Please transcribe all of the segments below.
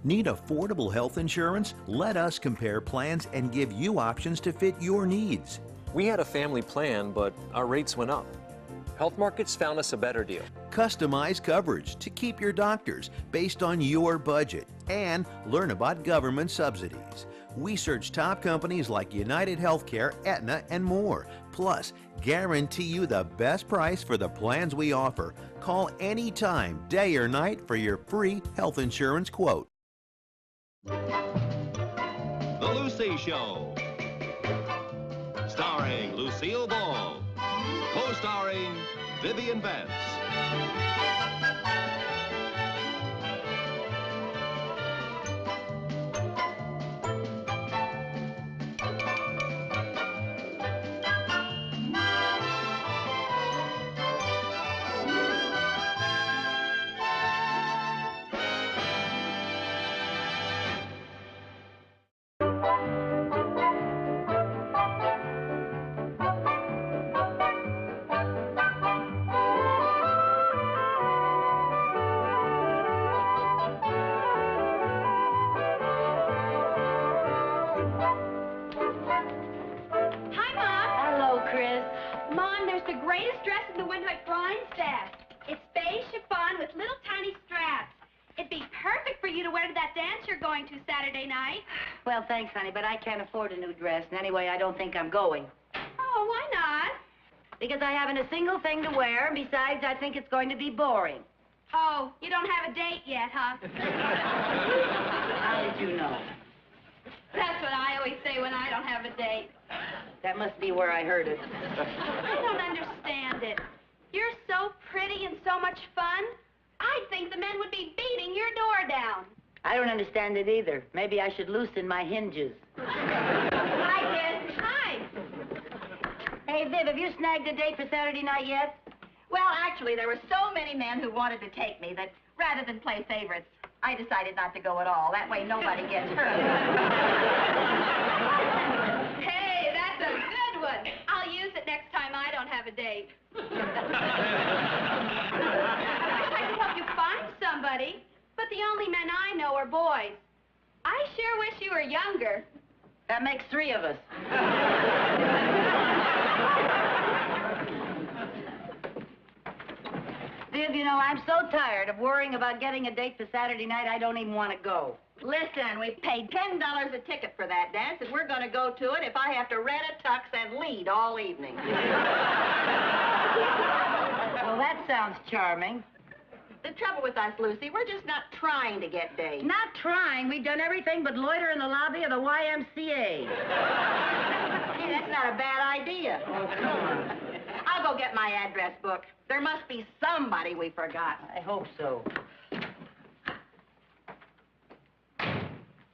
Need affordable health insurance? Let us compare plans and give you options to fit your needs. We had a family plan, but our rates went up. Health Markets found us a better deal. Customize coverage to keep your doctors based on your budget and learn about government subsidies. We search top companies like United Healthcare, Aetna, and more. Plus, guarantee you the best price for the plans we offer. Call anytime, day or night, for your free health insurance quote. The Lucy Show. Starring Lucille Ball. Co-starring Vivian Vance. The greatest dress in the window at Brian's desk. It's beige chiffon with little tiny straps. It'd be perfect for you to wear to that dance you're going to Saturday night. Well, thanks, honey, but I can't afford a new dress. And anyway, I don't think I'm going. Oh, why not? Because I haven't a single thing to wear, and besides, I think it's going to be boring. Oh, you don't have a date yet, huh? How did you know? That's what I always say when I don't have a date. That must be where I heard it. I don't understand it. You're so pretty and so much fun. I'd think the men would be beating your door down. I don't understand it either. Maybe I should loosen my hinges. Hi, kid. Hi. Hey, Viv, have you snagged a date for Saturday night yet? Well, actually, there were so many men who wanted to take me that rather than play favorites, I decided not to go at all. That way nobody gets hurt. Hey, that's a good one. I'll use it next time I don't have a date. I can help you find somebody, but the only men I know are boys. I sure wish you were younger. That makes 3 of us. Viv, you know, I'm so tired of worrying about getting a date for Saturday night, I don't even want to go. Listen, we paid $10 a ticket for that dance, and we're going to go to it if I have to rent a tux and lead all evening. Well, that sounds charming. The trouble with us, Lucy, we're just not trying to get dates. Not trying. We've done everything but loiter in the lobby of the YMCA. Hey, that's not a bad idea. Oh, come on. I'll go get my address book. There must be somebody we forgot. I hope so.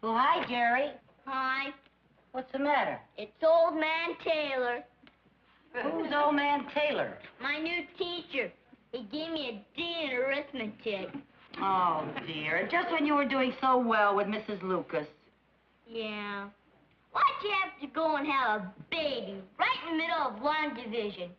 Well, hi, Jerry. Hi. What's the matter? It's Old Man Taylor. Who's Old Man Taylor? My new teacher. He gave me a D in arithmetic. Oh, dear. Just when you were doing so well with Mrs. Lucas. Yeah. Why'd you have to go and have a baby right in the middle of one division?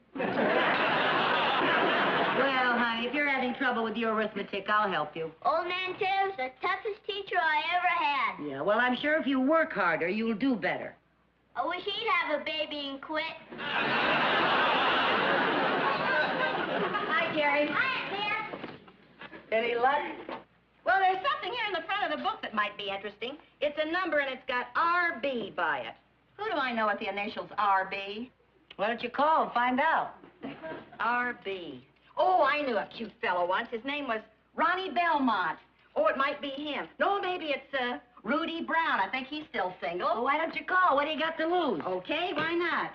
Well, honey, if you're having trouble with your arithmetic, I'll help you. Old Man Taylor's the toughest teacher I ever had. Yeah, well, I'm sure if you work harder, you'll do better. I wish he'd have a baby and quit. Hi, Jerry. Hi, Dad. Any luck? Well, there's something here in the front of the book that might be interesting. It's a number, and it's got RB by it. Who do I know with the initials RB? Why don't you call and find out? RB. Oh, I knew a cute fellow once. His name was Ronnie Belmont. Oh, it might be him. No, maybe it's Rudy Brown. I think he's still single. Well, why don't you call? What do you got to lose? Okay, why not?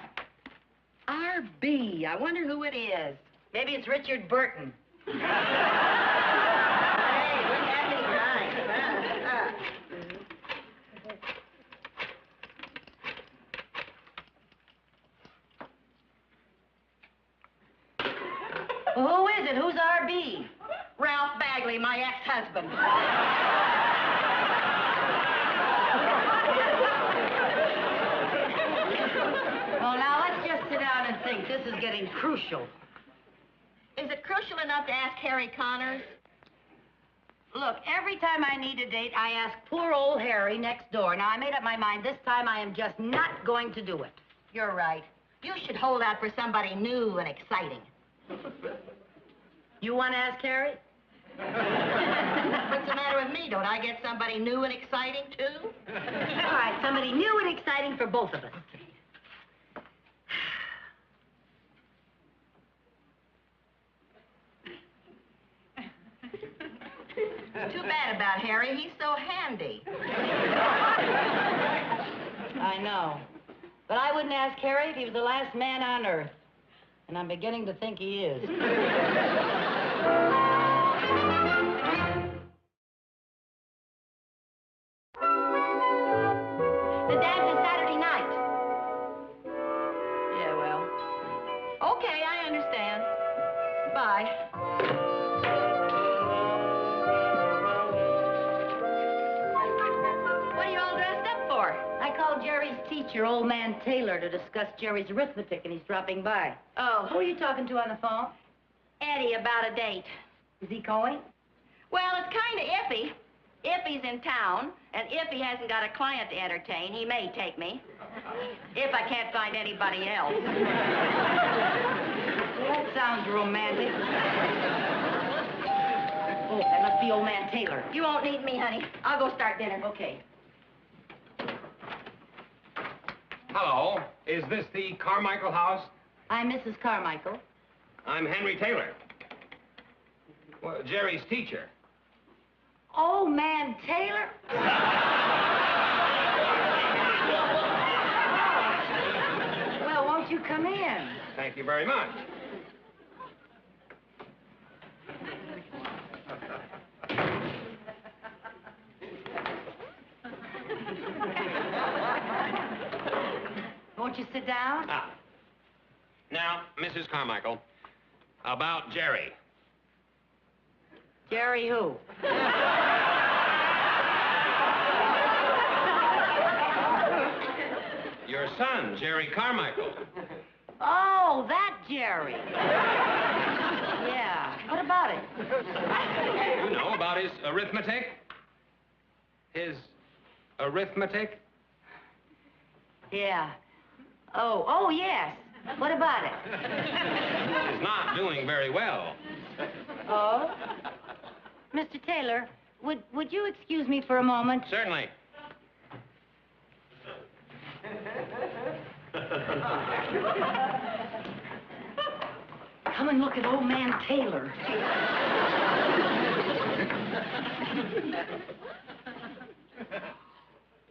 RB. I wonder who it is. Maybe it's Richard Burton. Hey, we're having time. Well, who is it? Who's RB? Ralph Bagley, my ex-husband. Well, now, let's just sit down and think. This is getting crucial. Is it crucial enough to ask Harry Connors? Look, every time I need a date, I ask poor old Harry next door. Now, I made up my mind this time I am just not going to do it. You're right. You should hold out for somebody new and exciting. You want to ask Harry? What's the matter with me? Don't I get somebody new and exciting, too? All right, somebody new and exciting for both of us. Too bad about Harry. He's so handy. I know. But I wouldn't ask Harry if he was the last man on Earth. And I'm beginning to think he is. The dance is Saturday night. Yeah, well. Okay, I understand. Bye. What are you all dressed up for? I called Jerry's teacher, old man Taylor, to discuss Jerry's arithmetic, and he's dropping by. Oh, Who are you talking to on the phone? Eddie, about a date. Is he going? Well, it's kind of iffy. If he's in town, and if he hasn't got a client to entertain, he may take me. If I can't find anybody else. Well, that sounds romantic. Oh, that must be old man Taylor. You won't need me, honey. I'll go start dinner. Okay. Hello. Is this the Carmichael house? I'm Mrs. Carmichael. I'm Henry Taylor. Well, Jerry's teacher. Old man Taylor? Well, won't you come in? Thank you very much. Won't you sit down? Ah. Now, Mrs. Carmichael, about Jerry. Jerry who? Your son, Jerry Carmichael. Oh, that Jerry. Yeah. What about it? You know about his arithmetic? His arithmetic? Yeah. Oh, yes. What about it? He's not doing very well. Oh? Mr. Taylor, would you excuse me for a moment? Certainly. Come and look at old man Taylor.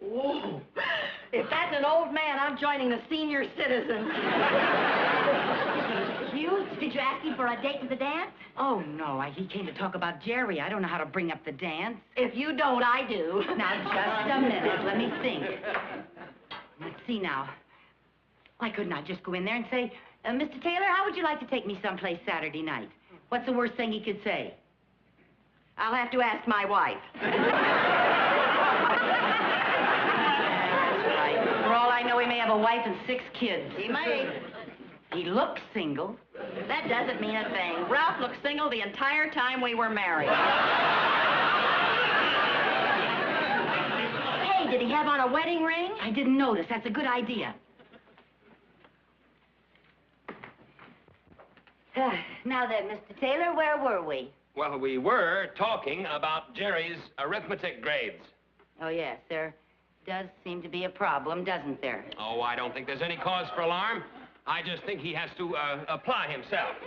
Whoa. If that's an old man, I'm joining the senior citizens. Cute? Did you ask him for a date to the dance? Oh, no. He came to talk about Jerry. I don't know how to bring up the dance. If you don't, I do. Now, just a minute. Let me think. Let's see now. Why couldn't I just go in there and say, Mr. Taylor, how would you like to take me someplace Saturday night? What's the worst thing he could say? I'll have to ask my wife. That's right. For all I know, he may have a wife and 6 kids. He may. He looks single. That doesn't mean a thing. Ralph looked single the entire time we were married. Hey, did he have on a wedding ring? I didn't notice. That's a good idea. Now then, Mr. Taylor, where were we? Well, we were talking about Jerry's arithmetic grades. Oh, yes, there does seem to be a problem, doesn't there? Oh, I don't think there's any cause for alarm. I just think he has to apply himself.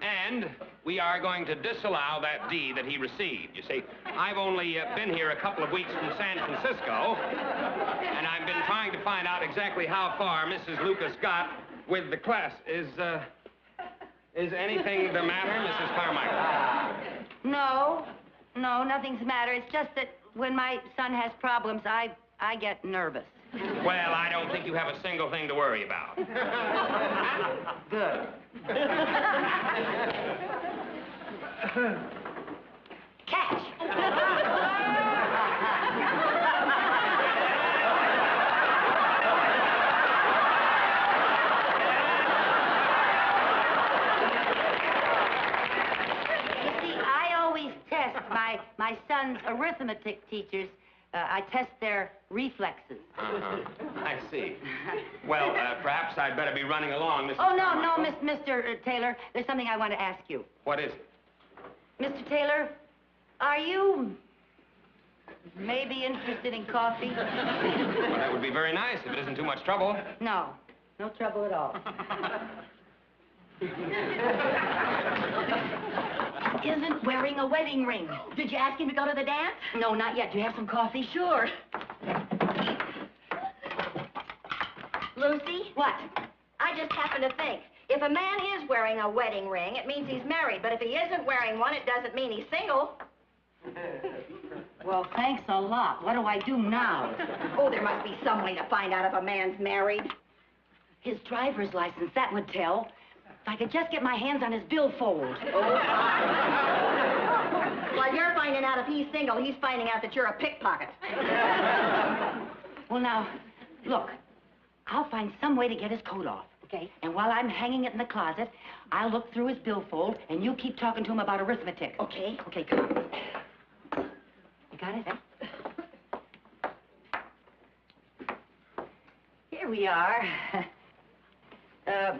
And we are going to disallow that D that he received. You see, I've only been here a couple of weeks from San Francisco, and I've been trying to find out exactly how far Mrs. Lucas got with the class. Is anything the matter, Mrs. Carmichael? No, nothing's the matter. It's just that when my son has problems, I get nervous. Well, I don't think you have a single thing to worry about. Good. Catch! You see, I always test my my son's arithmetic teachers. I test their reflexes. I see. Well, perhaps I'd better be running along, Mrs. Oh, no, Carmichael. no, Mr. Taylor. There's something I want to ask you. What is it? Mr. Taylor, are you maybe interested in coffee? Well, that would be very nice if it isn't too much trouble. No, no trouble at all. Isn't wearing a wedding ring. Did you ask him to go to the dance? No, not yet. Do you have some coffee? Sure. Lucy? What? I just happened to think. If a man is wearing a wedding ring, it means he's married. But if he isn't wearing one, it doesn't mean he's single. Well, thanks a lot. What do I do now? Oh, there must be some way to find out if a man's married. His driver's license, that would tell. If I could just get my hands on his billfold. While you're finding out if he's single, he's finding out that you're a pickpocket. Well, now, look. I'll find some way to get his coat off. Okay. And while I'm hanging it in the closet, I'll look through his billfold, and you keep talking to him about arithmetic. Okay. Okay, come on. You got it? Here we are.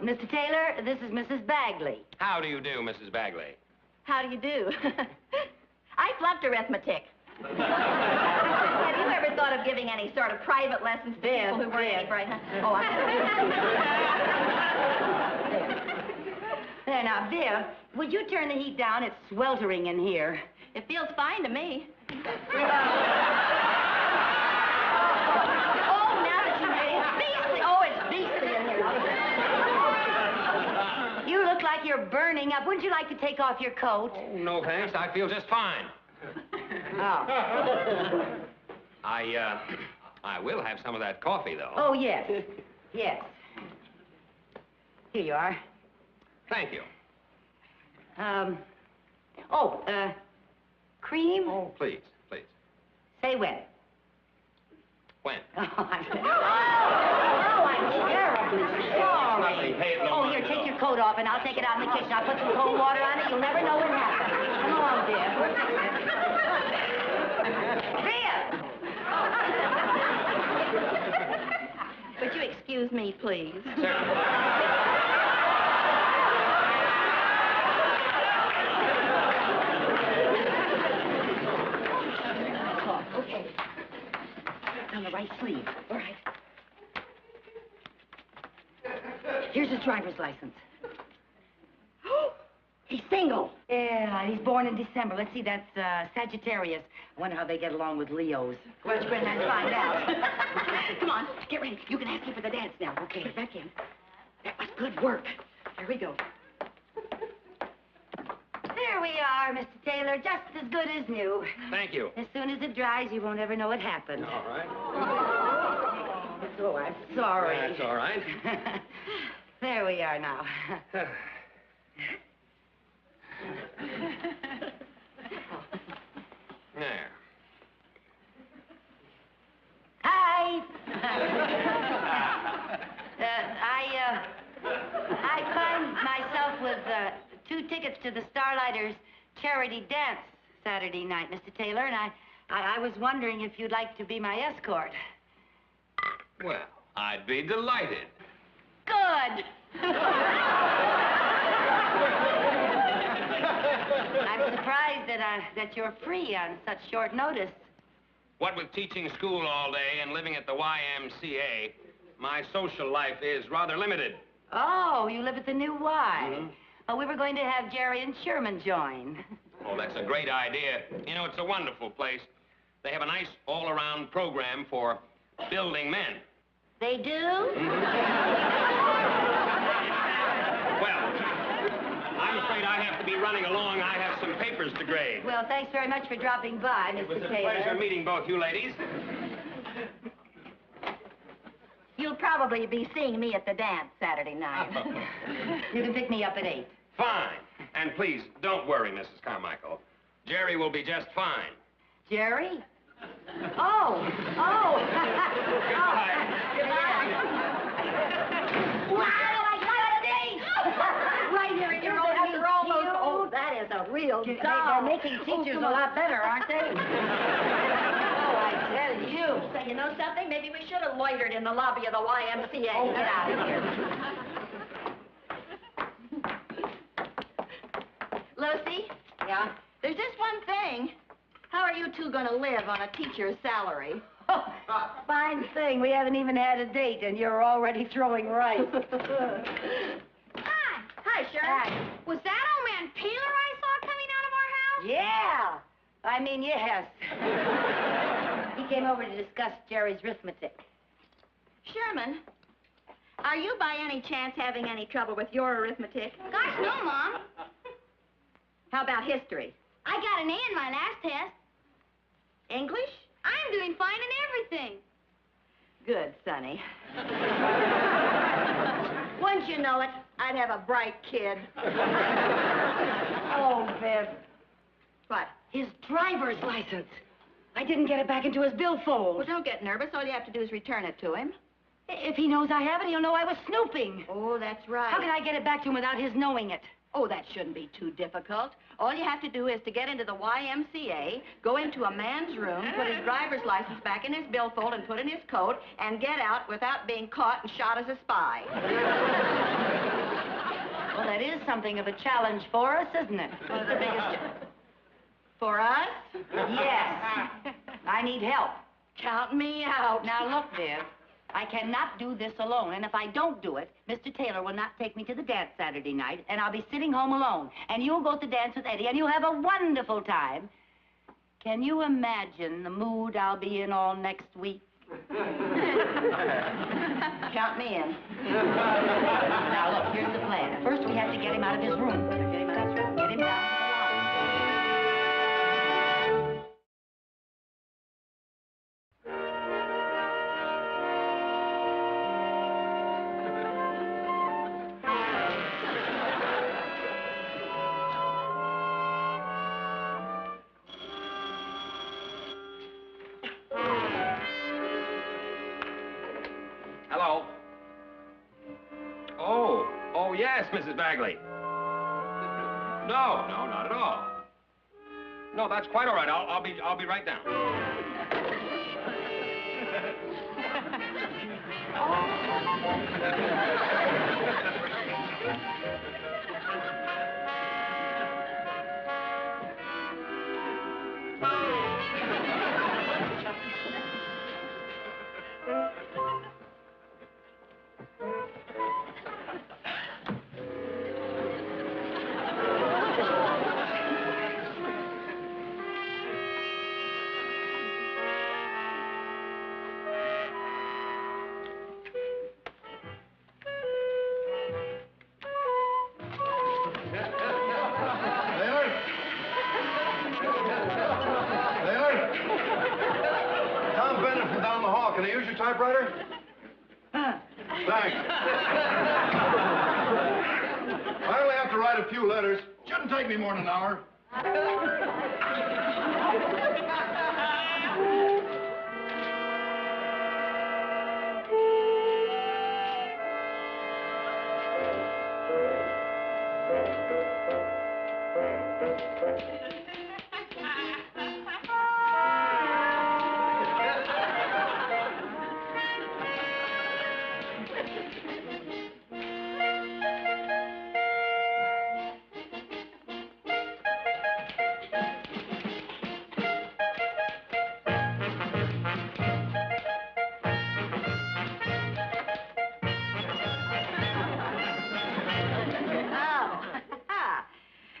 Mr. Taylor, this is Mrs. Bagley. How do you do, Mrs. Bagley? How do you do? I flunked arithmetic. Have you ever thought of giving any sort of private lessons to people who weren't any bright? Huh? Oh, There, now, Viv, would you turn the heat down? It's sweltering in here. it feels fine to me. Oh, now that you made it beastly. Oh, it's beastly in here. You look like you're burning up. Wouldn't you like to take off your coat? Oh, no, thanks. I feel just fine. Oh. I will have some of that coffee, though. Oh, yes. Yes. Here you are. Thank you. Cream? Oh, please, please. Say when. When? Oh, I'm terribly sorry. Nothing. Pay it no Oh, mind here, at take all. your coat off, and I'll take it out in the kitchen. I'll put some cold water on it. You'll never know what happened. Come on, dear. Would you excuse me, please? Okay. It's on the right sleeve. All right. Here's his driver's license. He's single. Yeah, he's born in December. Let's see, that's Sagittarius. I wonder how they get along with Leos. Why don't you go in and find out? Come on, get ready. You can ask him for the dance now. Okay, get back in. That was good work. Here we go. There we are, Mr. Taylor, just as good as new. Thank you. As soon as it dries, you won't ever know what happened. All right. Oh, I'm sorry. That's all right. There we are now. There. Hi. I find myself with 2 tickets to the Starlighters charity dance Saturday night, Mr. Taylor, and I was wondering if you'd like to be my escort. Well, I'd be delighted. Good. I'm surprised that you're free on such short notice. What with teaching school all day and living at the YMCA, my social life is rather limited. Oh, you live at the New Y. Mm-hmm. Oh, we were going to have Jerry and Sherman join. Oh, that's a great idea. You know, it's a wonderful place. They have a nice all-around program for building men. They do? Mm-hmm. Well, I'm afraid I have to be running along. I have some papers to grade. Well, thanks very much for dropping by, Mr. It was a Taylor. pleasure meeting both you ladies. You'll probably be seeing me at the dance Saturday night. You can pick me up at 8. Fine. And please, don't worry, Mrs. Carmichael. Jerry will be just fine. Jerry? Oh. Goodbye. Wow, I got a date! Right here in your own After all those... Oh, that is a real They're doll. making teachers a lot better, aren't they? Oh, I tell you. Say, you know something? Maybe we should have loitered in the lobby of the YMCA. Oh, get out of here. Lucy? Yeah? There's just one thing. How are you two going to live on a teacher's salary? Oh, fine thing. We haven't even had a date, and you're already throwing rice. Hi. Hi, Sharon. Hi. Was that old man Taylor I saw coming out of our house? Yeah. I mean, yes. He came over to discuss Jerry's arithmetic. Sherman, are you by any chance having any trouble with your arithmetic? Gosh, no, Mom. How about history? I got an A in my last test. English? I'm doing fine in everything. Good, Sonny. Wouldn't you know it, I'd have a bright kid. Oh, Viv. What? His driver's license. I didn't get it back into his billfold. Well, don't get nervous. All you have to do is return it to him. If he knows I have it, he'll know I was snooping. Oh, that's right. How can I get it back to him without his knowing it? Oh, that shouldn't be too difficult. All you have to do is to get into the YMCA, go into a man's room, put his driver's license back in his billfold and put in his coat, and get out without being caught and shot as a spy. Well, that is something of a challenge for us, isn't it? One of the biggest... For us? Yes. I need help. Count me out. Now, look, Viv. I cannot do this alone, and if I don't do it, Mr. Taylor will not take me to the dance Saturday night, and I'll be sitting home alone. And you'll go to dance with Eddie, and you'll have a wonderful time. Can you imagine the mood I'll be in all next week? Count me in. Now, look, here's the plan. First, we have to get him out of his room. Get him out of his room. Get him down to the Hello. Oh, yes, Mrs. Bagley. No, not at all. No, that's quite all right. I'll be right down. Can I use your typewriter? Thanks. I only have to write a few letters. Shouldn't take me more than an hour.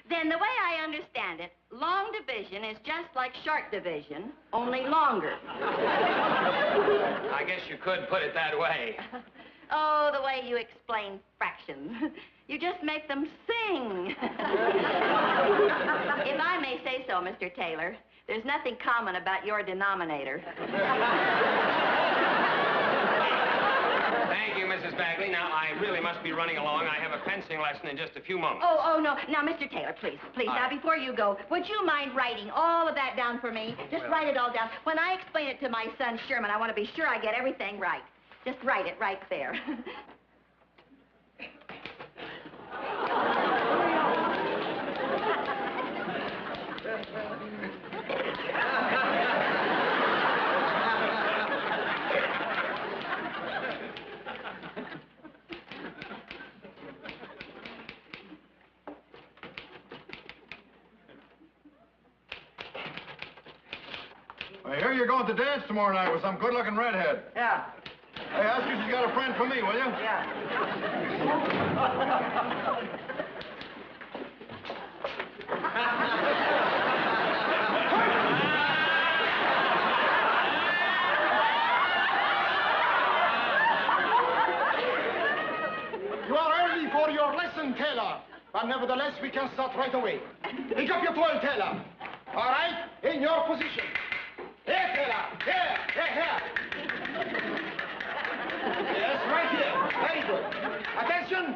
Then the way I understand it, long division is just like short division, only longer. I guess you could put it that way. Oh, the way you explain fractions. You just make them sing. If I may say so, Mr. Taylor, there's nothing common about your denominator. Thank you, Mrs. Bagley. Now, I really must be running along. I have a fencing lesson in just a few moments. Oh, no. Now, Mr. Taylor, please. Now, before you go, would you mind writing all of that down for me? Just write it all down. When I explain it to my son, Sherman, I want to be sure I get everything right. Just write it right there. I hear you're going to dance tomorrow night with some good-looking redhead. Yeah. Hey, ask if she's got a friend for me, will you? Yeah. You are early for your lesson, Taylor. But nevertheless, we can start right away. Pick up your toy, Taylor. All right? In your position. Here, Taylor. Here. Yes, right here. Very good. Attention.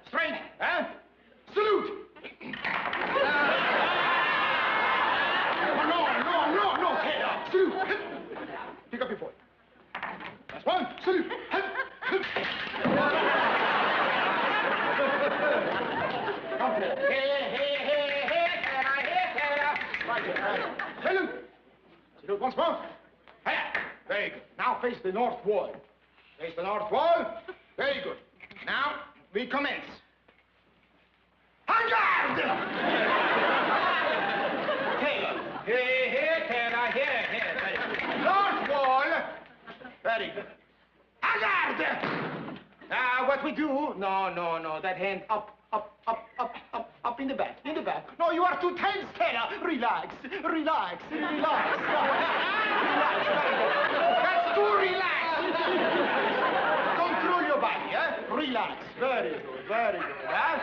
Straight. Huh? Salute. No, Taylor. Salute. Pick up your toy. That's one. Salute. Come here. Here, Taylor. Right here. Salute. Salute once more. Here. Very good. Now face the north wall. Face the north wall. Very good. Now, we commence. En garde! Taylor. Here, Taylor. Here. Very good. North wall. Very good. En garde! Now, what we do... No. That hand up in the back. No, you are too tense, Taylor. Relax. Relax. That's too relaxed. Control your body, Relax. Very good, huh?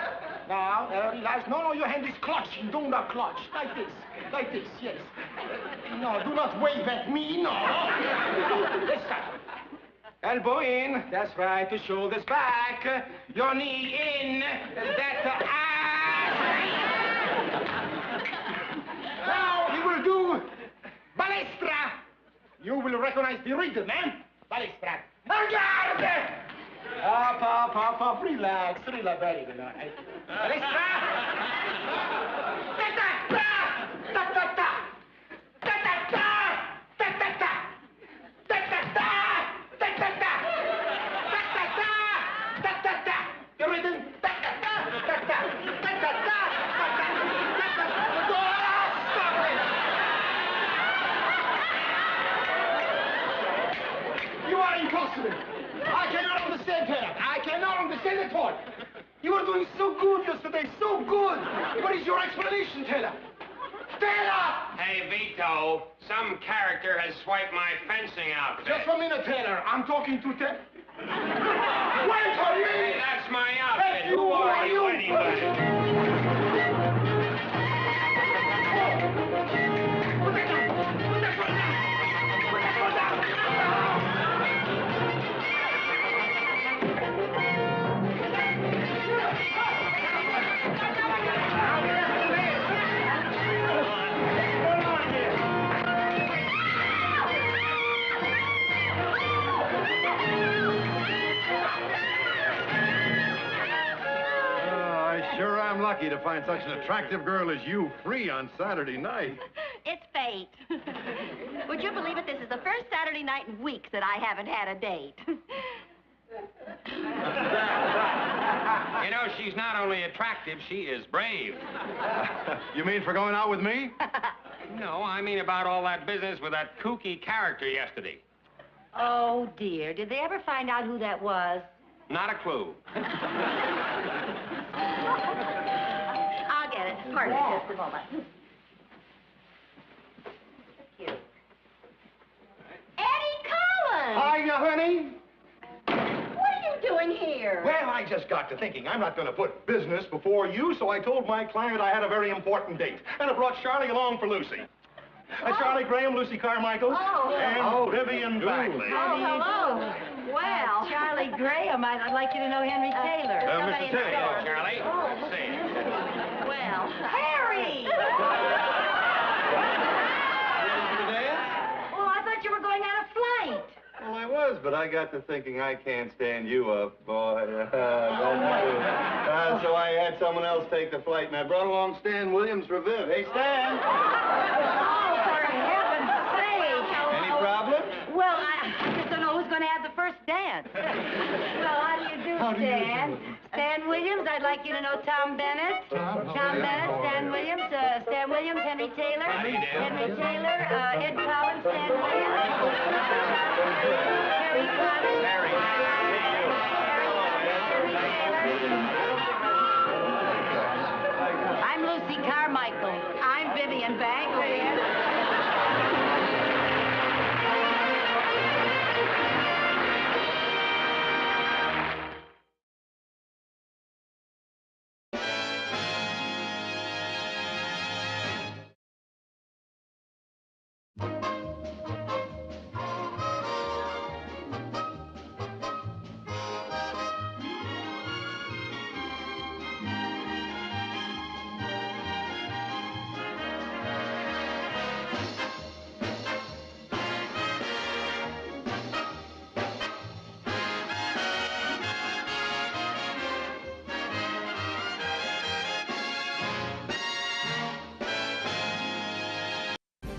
Now, relax. No, your hand is clutching. Do not clutch. Like this, yes. No, do not wave at me, no. This time. Elbow in. That's right. The shoulders back. Your knee in. Now we will do balestra. You will recognize the rhythm, Balestra. En garde! Up. Relax. Very good. All right. Balestra. Ta-ta-ta. The rhythm. You are impossible. I cannot understand, Taylor. I cannot understand at all. You were doing so good yesterday, so good. What is your explanation, Taylor? Taylor! Hey, Vito, some character has swiped my fencing outfit. Just a minute, Taylor. I'm talking to Taylor. Wait for me! Hey, that's my outfit. Hey, who are you anybody? Put that down! Put that foot down! Put that foot down! Sure, I'm lucky to find such an attractive girl as you free on Saturday night. It's fate. Would you believe it? This is the first Saturday night in weeks that I haven't had a date. You know, she's not only attractive, she is brave. You mean for going out with me? No, I mean about all that business with that kooky character yesterday. Oh, dear. Did they ever find out who that was? Not a clue. I'll get it. Pardon me just a moment. Thank you. Eddie Collins! Hiya, honey. What are you doing here? Well, I just got to thinking I'm not going to put business before you, so I told my client I had a very important date. And I brought Charlie along for Lucy. Charlie Graham, Lucy Carmichael, and Vivian Bagley. Oh, hello. Well. Charlie Graham. I'd like you to know Henry Taylor. Mr. Taylor. Charlie. See. Well. Harry! Oh, I thought you were going on a flight. Well, I was, but I got to thinking I can't stand you up, boy. So I had someone else take the flight, and I brought along Stan Williams for Viv. Hey, Stan! Oh, for heaven's sake! Any problem? Well, I just don't know who's going to have the first dance. Well, how do you do, Stan? Stan Williams, I'd like you to know Tom Bennett. Tom Bennett, Stan Williams, Henry Taylor. Howdy, Dan. Henry Taylor, Ed Collins, Stan Williams. Harry Collins. Harry. I'm Lucy Carmichael. I'm Vivian Banks.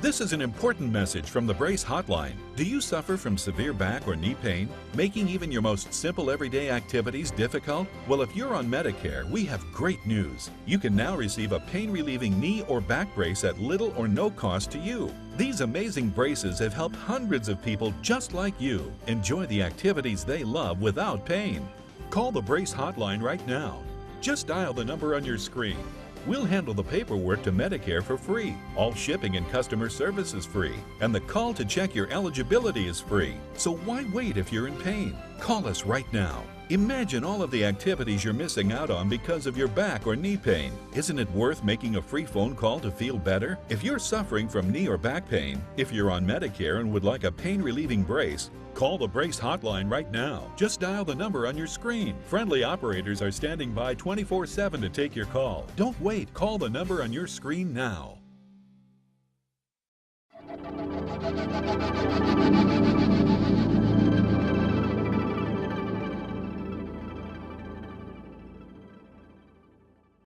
This is an important message from the Brace Hotline. Do you suffer from severe back or knee pain, making even your most simple everyday activities difficult? Well, if you're on Medicare, we have great news. You can now receive a pain-relieving knee or back brace at little or no cost to you. These amazing braces have helped hundreds of people just like you enjoy the activities they love without pain. Call the Brace Hotline right now. Just dial the number on your screen. We'll handle the paperwork to Medicare for free. All shipping and customer service is free. And the call to check your eligibility is free. So why wait if you're in pain? Call us right now. Imagine all of the activities you're missing out on because of your back or knee pain. Isn't it worth making a free phone call to feel better? If you're suffering from knee or back pain, if you're on Medicare and would like a pain-relieving brace, call the Brace Hotline right now. Just dial the number on your screen. Friendly operators are standing by 24/7 to take your call. Don't wait. Call the number on your screen now.